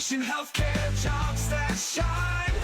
education, healthcare, jobs that shine,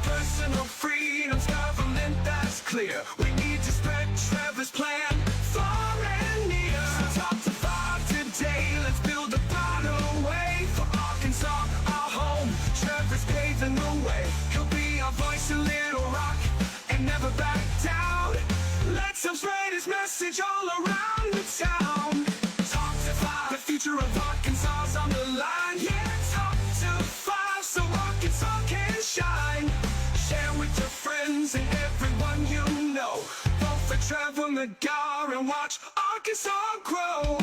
personal freedoms, government that's clear. We need to spread Trevor's plan far and near. So talk to five today, let's build a better way for Arkansas, our home. Trevor's paving the way. He'll be our voice in Little Rock and never back down. Let's help spread his message all around the town. Talk to five, the future of Arkansas's on the line. Yeah, talk to five so Arkansas can shine. Share with your friends and everyone you know. Vote for Trevor McGarrah and watch Arkansas grow.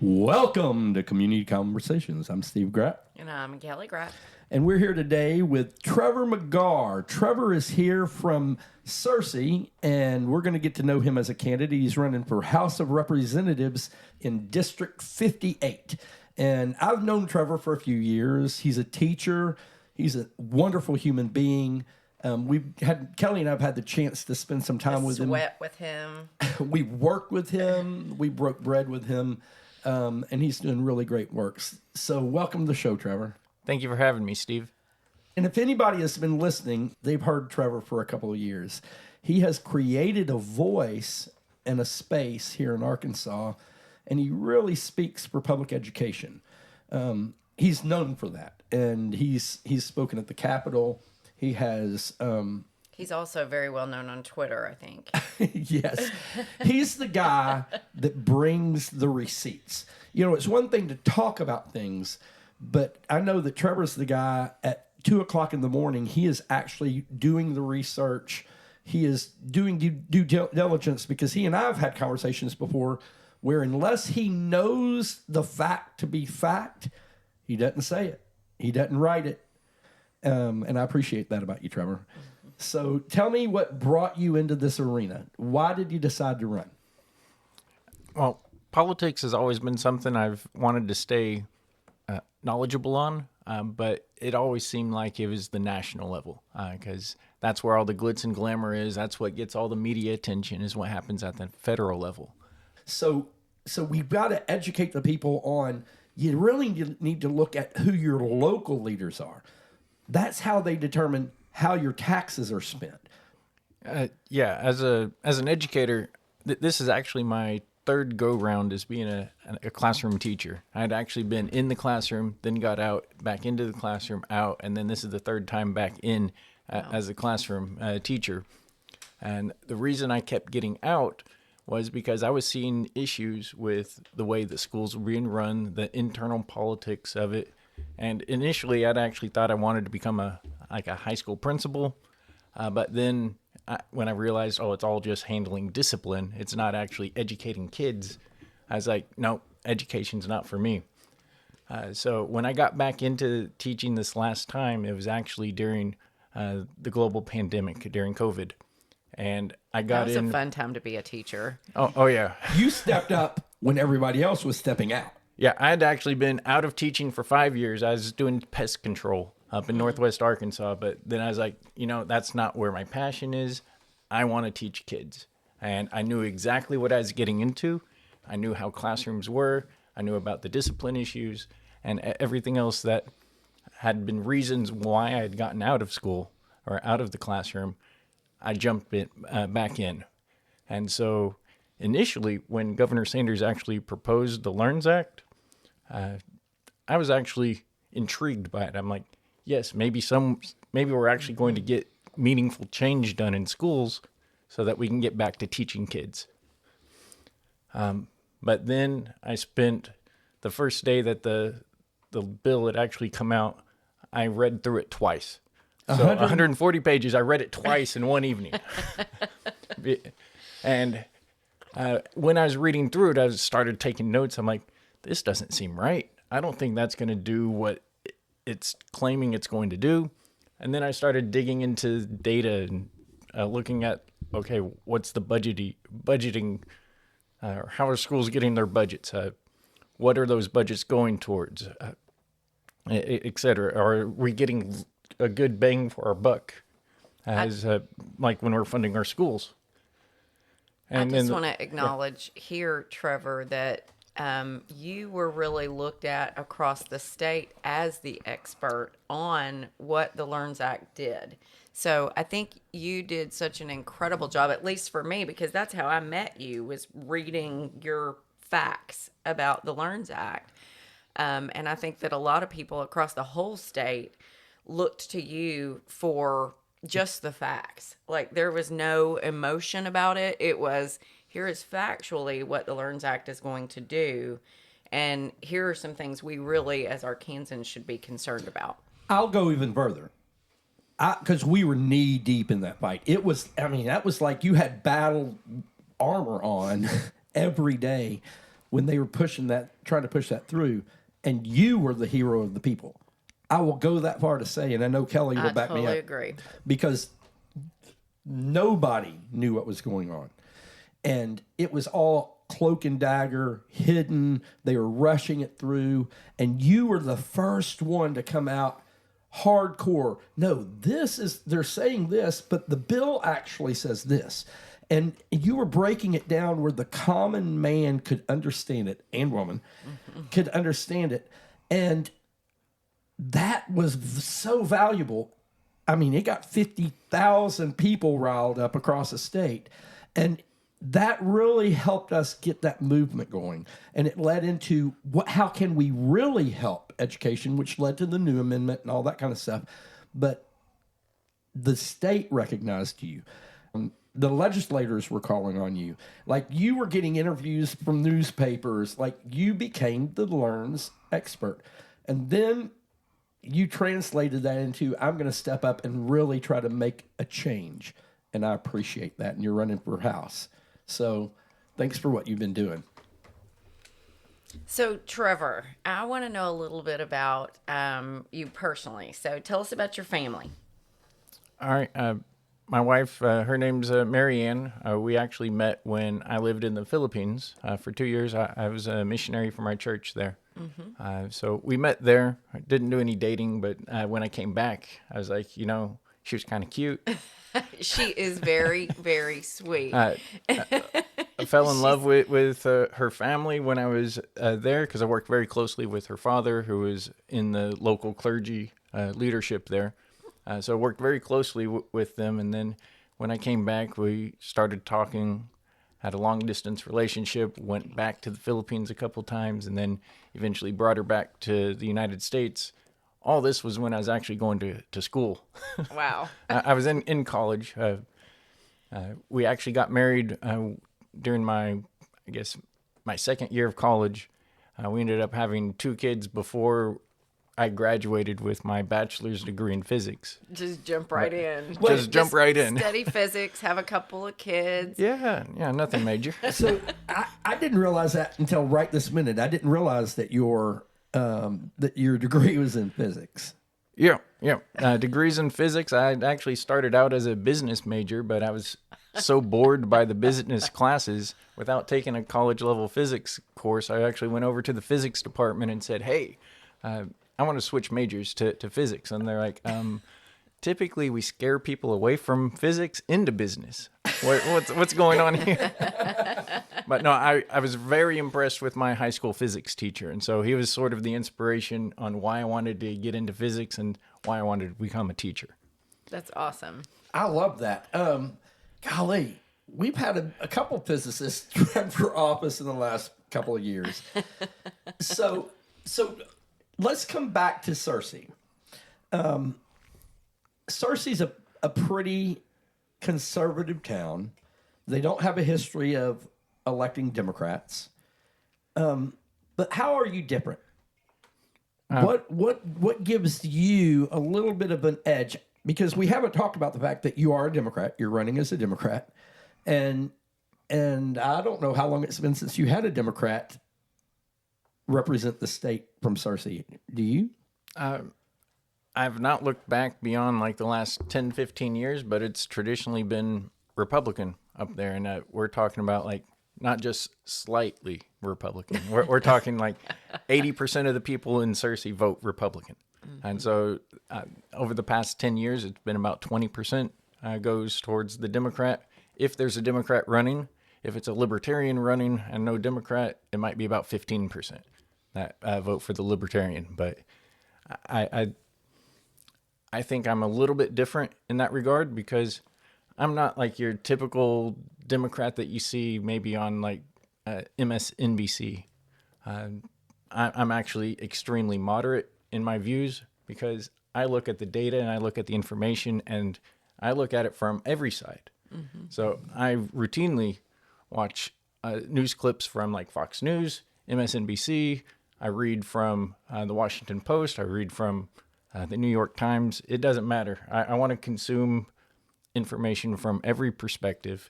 Welcome to Community Conversations. I'm Steve Grappe. And I'm Kelly Grappe. And we're here today with Trevor McGarrah. Trevor is here from Searcy, and we're going to get to know him as a candidate. He's running for House of Representatives in District 58. And I've known Trevor for a few years. He's a teacher. He's a wonderful human being. Kelly and I have had the chance to spend some time with him. Sweat with him. We worked with him. We broke bread with him. And he's doing really great work. So welcome to the show, Trevor. Thank you for having me, Steve. And if anybody has been listening, they've heard Trevor for a couple of years. He has created a voice and a space here in Arkansas, and he really speaks for public education. He's known for that, and he's spoken at the Capitol. He has... He's also very well known on Twitter, I think. Yes. He's the guy that brings the receipts. You know, it's one thing to talk about things, but I know that Trevor's the guy at 2 o'clock in the morning. He is actually doing the research. He is doing due diligence, because he and I have had conversations before where unless he knows the fact to be fact, he doesn't say it. He doesn't write it. And I appreciate that about you, Trevor. So tell me what brought you into this arena. Why did you decide to run? Well, politics has always been something I've wanted to stay knowledgeable on, but it always seemed like it was the national level, because that's where all the glitz and glamour is. That's what gets all the media attention, is what happens at the federal level. So we've got to educate the people on, you really need to look at who your local leaders are. That's how they determine how your taxes are spent. Yeah, as an educator, this is actually my third go-round as being a classroom teacher. I had actually been in the classroom, then got out, back into the classroom, out, and then this is the third time back in as a classroom teacher. And the reason I kept getting out was because I was seeing issues with the way the schools were being run, the internal politics of it. And initially, I'd actually thought I wanted to become a high school principal, but then when I realized, it's all just handling discipline, it's not actually educating kids, I was like, no, education's not for me. So when I got back into teaching this last time, it was actually during the global pandemic, during COVID. And I got in. That was a fun time to be a teacher. Oh yeah. You stepped up when everybody else was stepping out. Yeah, I had actually been out of teaching for 5 years. I was doing pest control up in Northwest Arkansas, but then I was like, that's not where my passion is. I want to teach kids. And I knew exactly what I was getting into. I knew how classrooms were. I knew about the discipline issues and everything else that had been reasons why I had gotten out of school or out of the classroom. I jumped back in. And so initially, when Governor Sanders actually proposed the LEARNS Act, I was actually intrigued by it. I'm like, yes, maybe we're actually going to get meaningful change done in schools so that we can get back to teaching kids. But then I spent the first day that the bill had actually come out, I read through it twice. So 140 pages, I read it twice in one evening. And when I was reading through it, I started taking notes. I'm like, this doesn't seem right. I don't think that's going to do what it's claiming it's going to do. And then I started digging into data and looking at, okay, what's the budgeting, how are schools getting their budgets? What are those budgets going towards, et cetera? Are we getting a good bang for our buck, as like when we're funding our schools. I just want yeah. to acknowledge here, Trevor, that you were really looked at across the state as the expert on what the LEARNS Act did. So I think you did such an incredible job, at least for me, because that's how I met you, was reading your facts about the LEARNS Act. And I think that a lot of people across the whole state looked to you for just the facts. Like, there was no emotion about it. It was, here is factually what the LEARNS Act is going to do. And here are some things we really, as Arkansans, should be concerned about. I'll go even further. Because we were knee deep in that fight. It was, I mean, that was like you had battle armor on every day when they were trying to push that through. And you were the hero of the people. I will go that far to say, and I know Kelly will back me up. I totally agree. Because nobody knew what was going on. And it was all cloak and dagger, hidden. They were rushing it through. And you were the first one to come out hardcore. No, they're saying this, but the bill actually says this. And you were breaking it down where the common man could understand it, and woman could understand it. And that was so valuable. I mean, it got 50,000 people riled up across the state. And that really helped us get that movement going. And it led into how can we really help education, which led to the new amendment and all that kind of stuff. But the state recognized you. The legislators were calling on you. Like, you were getting interviews from newspapers. Like, you became the LEARNS expert. And then you translated that into, I'm going to step up and really try to make a change. And I appreciate that. And you're running for House. So thanks for what you've been doing. So, Trevor, I want to know a little bit about you personally. So tell us about your family. All right. My wife, her name's Marianne. We actually met when I lived in the Philippines for 2 years. I was a missionary for my church there. Mm-hmm. So we met there. I didn't do any dating, but when I came back, I was like, she was kind of cute. She is very, very sweet. I fell in love with her family when I was there, because I worked very closely with her father, who was in the local clergy leadership there. So I worked very closely with them. And then when I came back, we started talking, had a long-distance relationship, went back to the Philippines a couple times, and then eventually brought her back to the United States. All this was when I was actually going to school. Wow. I was in college. We actually got married during my second year of college. We ended up having 2 kids before I graduated with my bachelor's degree in physics. Just jump right in. Jump right in. Study physics, have a couple of kids. Yeah, nothing major. So I didn't realize that until right this minute. I didn't realize that your degree was in physics. Yeah. Degrees in physics. I actually started out as a business major, but I was so bored by the business classes without taking a college level physics course. I actually went over to the physics department and said, hey, I want to switch majors to physics. And they're like, typically we scare people away from physics into business. What's going on here? But no, I was very impressed with my high school physics teacher. And so he was sort of the inspiration on why I wanted to get into physics and why I wanted to become a teacher. That's awesome. I love that. Golly, we've had a couple physicists run for office in the last couple of years. So let's come back to Searcy. Searcy's a pretty conservative town. They don't have a history of electing Democrats. But how are you different? What gives you a little bit of an edge? Because we haven't talked about the fact that you are a Democrat. You're running as a Democrat. And I don't know how long it's been since you had a Democrat represent the state from Searcy. Do you? I've not looked back beyond like the last 10, 15 years, but it's traditionally been Republican up there. And we're talking about like not just slightly Republican. We're talking like 80% of the people in Searcy vote Republican. And so over the past 10 years, it's been about 20% goes towards the Democrat. If there's a Democrat running, if it's a Libertarian running and no Democrat, it might be about 15% that vote for the Libertarian. But I think I'm a little bit different in that regard because I'm not like your typical Democrat that you see maybe on like MSNBC. I'm actually extremely moderate in my views because I look at the data and I look at the information and I look at it from every side. Mm-hmm. So I routinely watch news clips from like Fox News, MSNBC. I read from the Washington Post. I read from the New York Times. It doesn't matter. I want to consume information from every perspective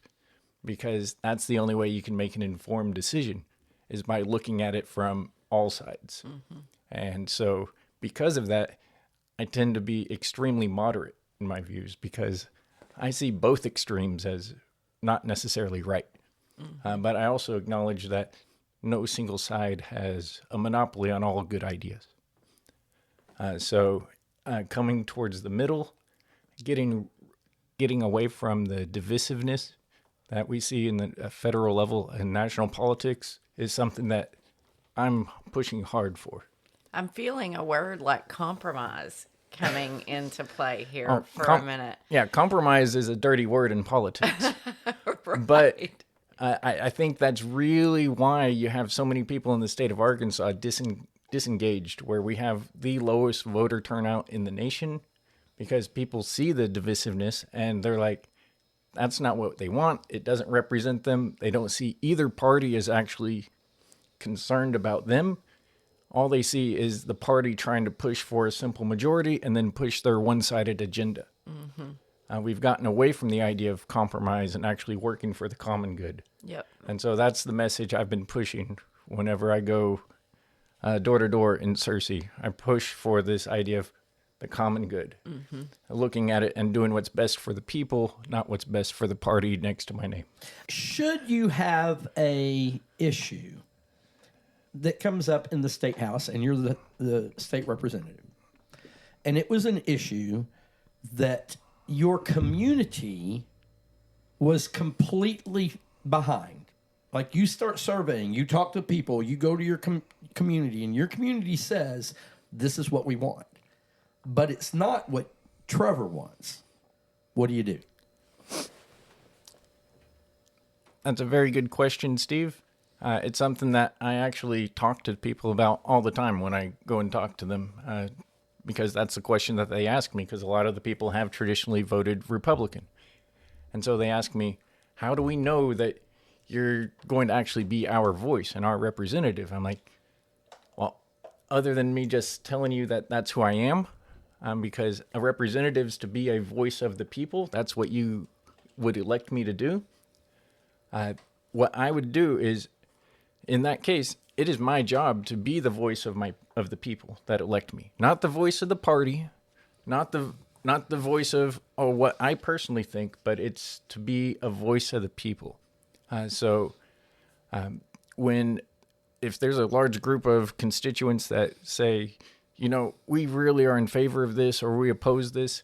because that's the only way you can make an informed decision is by looking at it from all sides. Mm-hmm. And so because of that, I tend to be extremely moderate in my views because I see both extremes as not necessarily right. Mm-hmm. But I also acknowledge that no single side has a monopoly on all good ideas. So coming towards the middle, getting away from the divisiveness that we see in the federal level and national politics is something that I'm pushing hard for. I'm feeling a word like compromise coming into play here for a minute. Yeah, compromise is a dirty word in politics. Right. But I think that's really why you have so many people in the state of Arkansas disengaged, where we have the lowest voter turnout in the nation because people see the divisiveness and they're like, that's not what they want. It doesn't represent them. They don't see either party as actually concerned about them. All they see is the party trying to push for a simple majority and then push their one-sided agenda. Mm-hmm. We've gotten away from the idea of compromise and actually working for the common good. Yep. And so that's the message I've been pushing whenever I go door to door in Searcy. I push for this idea of the common good, looking at it and doing what's best for the people, not what's best for the party next to my name. Should you have a issue that comes up in the state house and you're the state representative, and it was an issue that your community was completely behind, like you start surveying, you talk to people, you go to your community, and your community says, this is what we want, but it's not what Trevor wants, what do you do? That's a very good question, Steve. It's something that I actually talk to people about all the time when I go and talk to them, because that's the question that they ask me, because a lot of the people have traditionally voted Republican. And so they ask me, how do we know that you're going to actually be our voice and our representative? I'm like, well, other than me just telling you that that's who I am, because a representative's to be a voice of the people. That's what you would elect me to do. What I would do is, in that case, it is my job to be the voice of the people that elect me, not the voice of the party, not the voice of what I personally think, but it's to be a voice of the people. So if there's a large group of constituents that say, we really are in favor of this or we oppose this,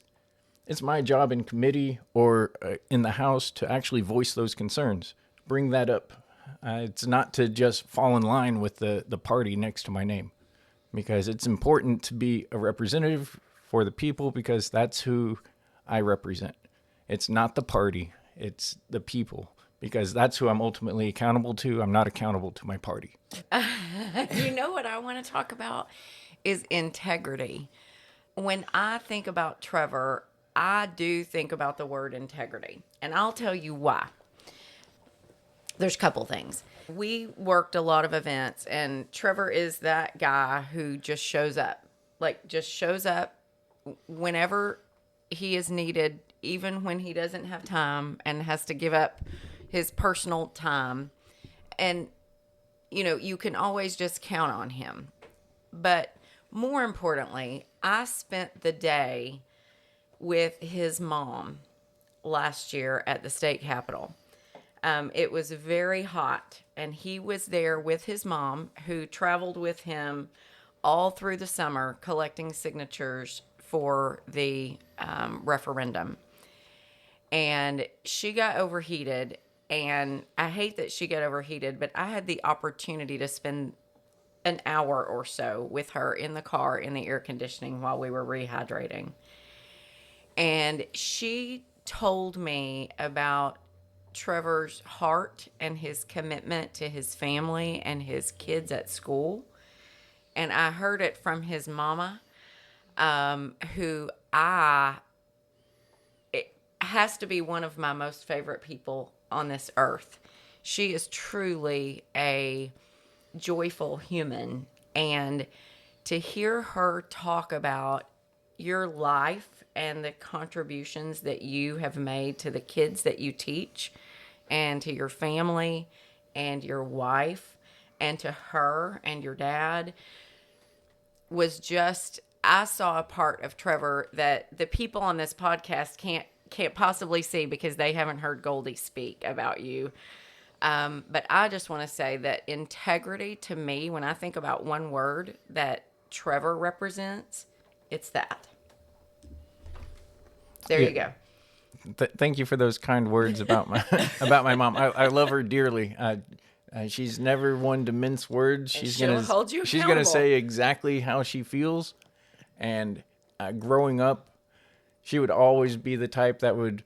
it's my job in committee or in the House to actually voice those concerns, bring that up. It's not to just fall in line with the party next to my name, because it's important to be a representative for the people, because that's who I represent. It's not the party, it's the people, because that's who I'm ultimately accountable to. I'm not accountable to my party. You know what I want to talk about is integrity. When I think about Trevor, I do think about the word integrity, and I'll tell you why. There's a couple things. We worked a lot of events, and Trevor is that guy who just shows up. Whenever he is needed, even when he doesn't have time and has to give up his personal time. And, you can always just count on him. But more importantly, I spent the day with his mom last year at the state capitol. It was very hot, and he was there with his mom, who traveled with him all through the summer collecting signatures for the referendum. And she got overheated. And I hate that she got overheated, but I had the opportunity to spend an hour or so with her in the car in the air conditioning while we were rehydrating. And she told me about Trevor's heart and his commitment to his family and his kids at school. And I heard it from his mama, who it has to be one of my most favorite people on this earth. She is truly a joyful human. And to hear her talk about your life and the contributions that you have made to the kids that you teach and to your family and your wife and to her and your dad was just, I saw a part of Trevor that the people on this podcast can't possibly see because they haven't heard Goldie speak about you. But I just want to say that integrity, to me, when I think about one word that Trevor represents, it's that. There you go. Thank you for those kind words about my about my mom. I love her dearly. She's never one to mince words. She'll hold you She's gonna accountable. say exactly how she feels. And growing up, she would always be the type that would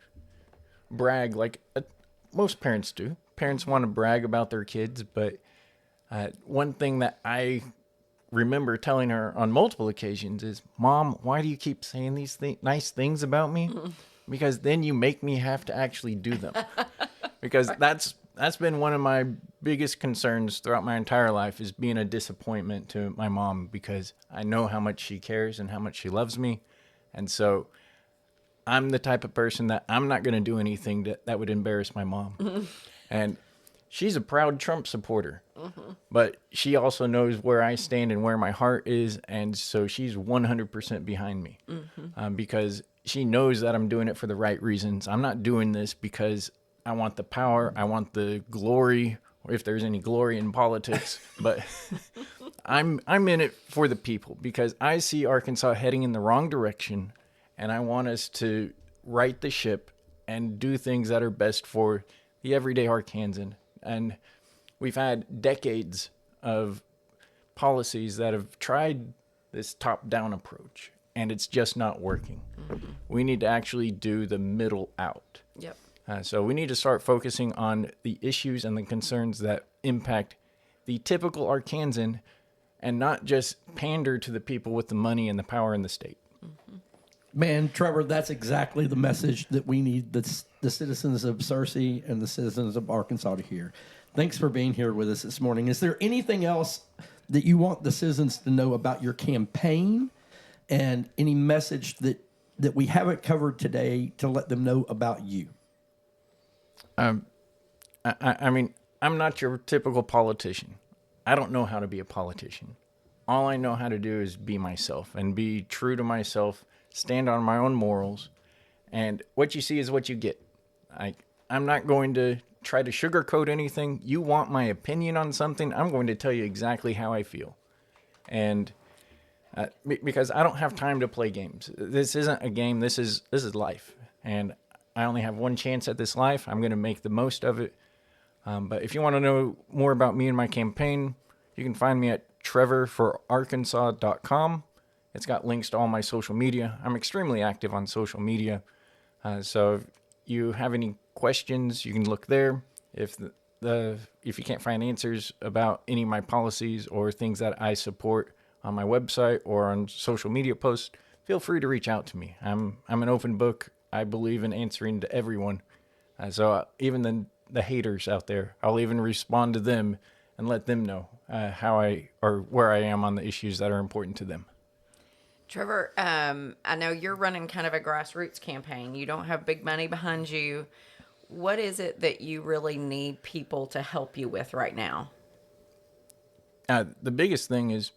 brag like most parents do. Parents want to brag about their kids, but one thing that I remember telling her on multiple occasions is, "Mom, why do you keep saying these nice things about me? Because then you make me have to actually do them." Because that's been one of my biggest concerns throughout my entire life, is being a disappointment to my mom, because I know how much she cares and how much she loves me. And so I'm the type of person that I'm not going to do anything that would embarrass my mom. And she's a proud Trump supporter, but she also knows where I stand and where my heart is. And so she's 100% behind me, because she knows that I'm doing it for the right reasons. I'm not doing this because I want the power. I want the glory, or if there's any glory in politics, but I'm in it for the people, because I see Arkansas heading in the wrong direction. And I want us to right the ship and do things that are best for the everyday Arkansan. And we've had decades of policies that have tried this top-down approach, and it's just not working. We need to actually do the middle out. Yep. So we need to start focusing on the issues and the concerns that impact the typical Arkansan, and not just pander to the people with the money and the power in the state. Man, Trevor, that's exactly the message that we need the citizens of Searcy and the citizens of Arkansas to hear. Thanks for being here with us this morning. Is there anything else that you want the citizens to know about your campaign, and any message that we haven't covered today to let them know about you? I mean, I'm not your typical politician. I don't know how to be a politician. All I know how to do is be myself and be true to myself, stand on my own morals, and what you see is what you get. I'm not going to try to sugarcoat anything. You want my opinion on something, I'm going to tell you exactly how I feel. And because I don't have time to play games. This isn't a game, this is life. And I only have one chance at this life. I'm going to make the most of it. But if you want to know more about me and my campaign, you can find me at trevorforarkansas.com. It's got links to all my social media. I'm extremely active on social media. So if you have any questions, you can look there. If you can't find answers about any of my policies or things that I support on my website or on social media posts, feel free to reach out to me. I'm an open book. I believe in answering to everyone. So even the haters out there, I'll even respond to them and let them know where I am on the issues that are important to them. Trevor, I know you're running kind of a grassroots campaign. You don't have big money behind you. What is it that you really need people to help you with right now? The biggest thing is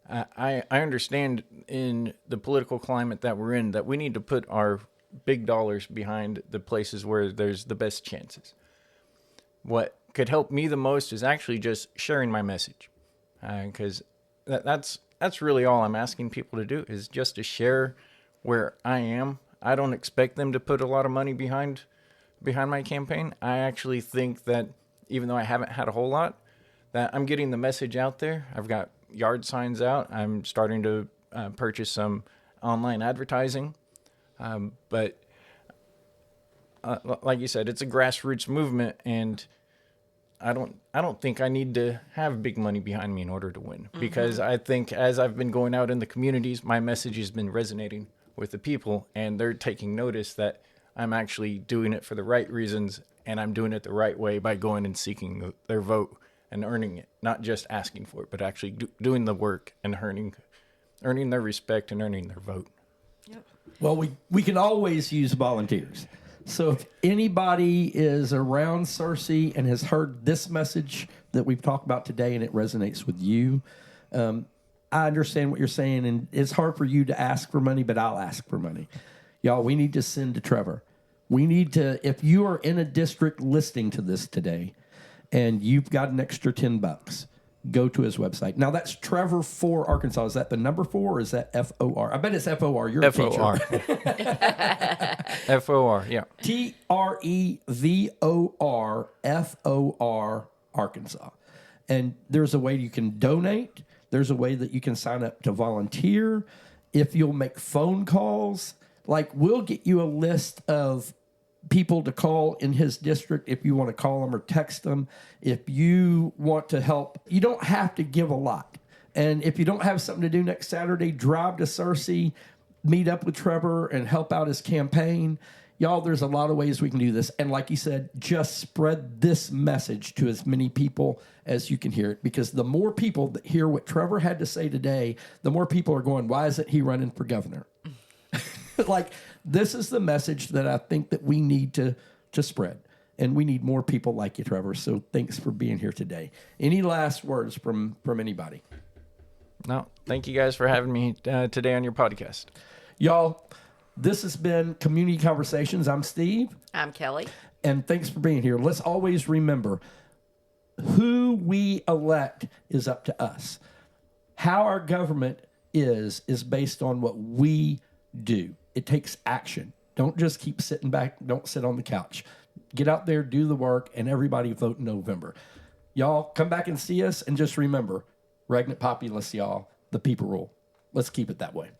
I understand in the political climate that we're in that we need to put our big dollars behind the places where there's the best chances. What could help me the most is actually just sharing my message, because that's that's really all I'm asking people to do, is just to share where I am. I don't expect them to put a lot of money behind my campaign. I actually think that even though I haven't had a whole lot, that I'm getting the message out there. I've got yard signs out. I'm starting to purchase some online advertising. But like you said, it's a grassroots movement, and I don't think I need to have big money behind me in order to win, because I think as I've been going out in the communities, my message has been resonating with the people, and they're taking notice that I'm actually doing it for the right reasons, and I'm doing it the right way by going and seeking their vote and earning it, not just asking for it, but actually doing the work and earning their respect and earning their vote. Yep. Well, we can always use volunteers. So if anybody is around Searcy and has heard this message that we've talked about today and it resonates with you, I understand what you're saying, and it's hard for you to ask for money, but I'll ask for money. Y'all, we need to send to Trevor. We need to, if you are in a district listening to this today and you've got an extra $10, go to his website. Now, that's Trevor for Arkansas. Is that the number 4 or is that F-O-R? I bet it's F-O-R. You're a F-O-R. teacher. F-O-R, yeah. Trevor F-O-R Arkansas. And there's a way you can donate. There's a way that you can sign up to volunteer. If you'll make phone calls, like we'll get you a list of people to call in his district if you want to call them or text them. If you want to help, you don't have to give a lot. And if you don't have something to do next Saturday, drive to Searcy, meet up with Trevor and help out his campaign. Y'all, there's a lot of ways we can do this. And like you said, just spread this message to as many people as you can hear it. Because the more people that hear what Trevor had to say today, the more people are going, why isn't he running for governor? Like, this is the message that I think that we need to spread. And we need more people like you, Trevor. So thanks for being here today. Any last words from anybody? No, thank you guys for having me today on your podcast. Y'all, this has been Community Conversations. I'm Steve. I'm Kelly. And thanks for being here. Let's always remember, who we elect is up to us. How our government is based on what we do. It takes action. Don't just keep sitting back. Don't sit on the couch. Get out there, do the work, and everybody vote in November. Y'all, come back and see us, and just remember, regnant populace, y'all, the people rule. Let's keep it that way.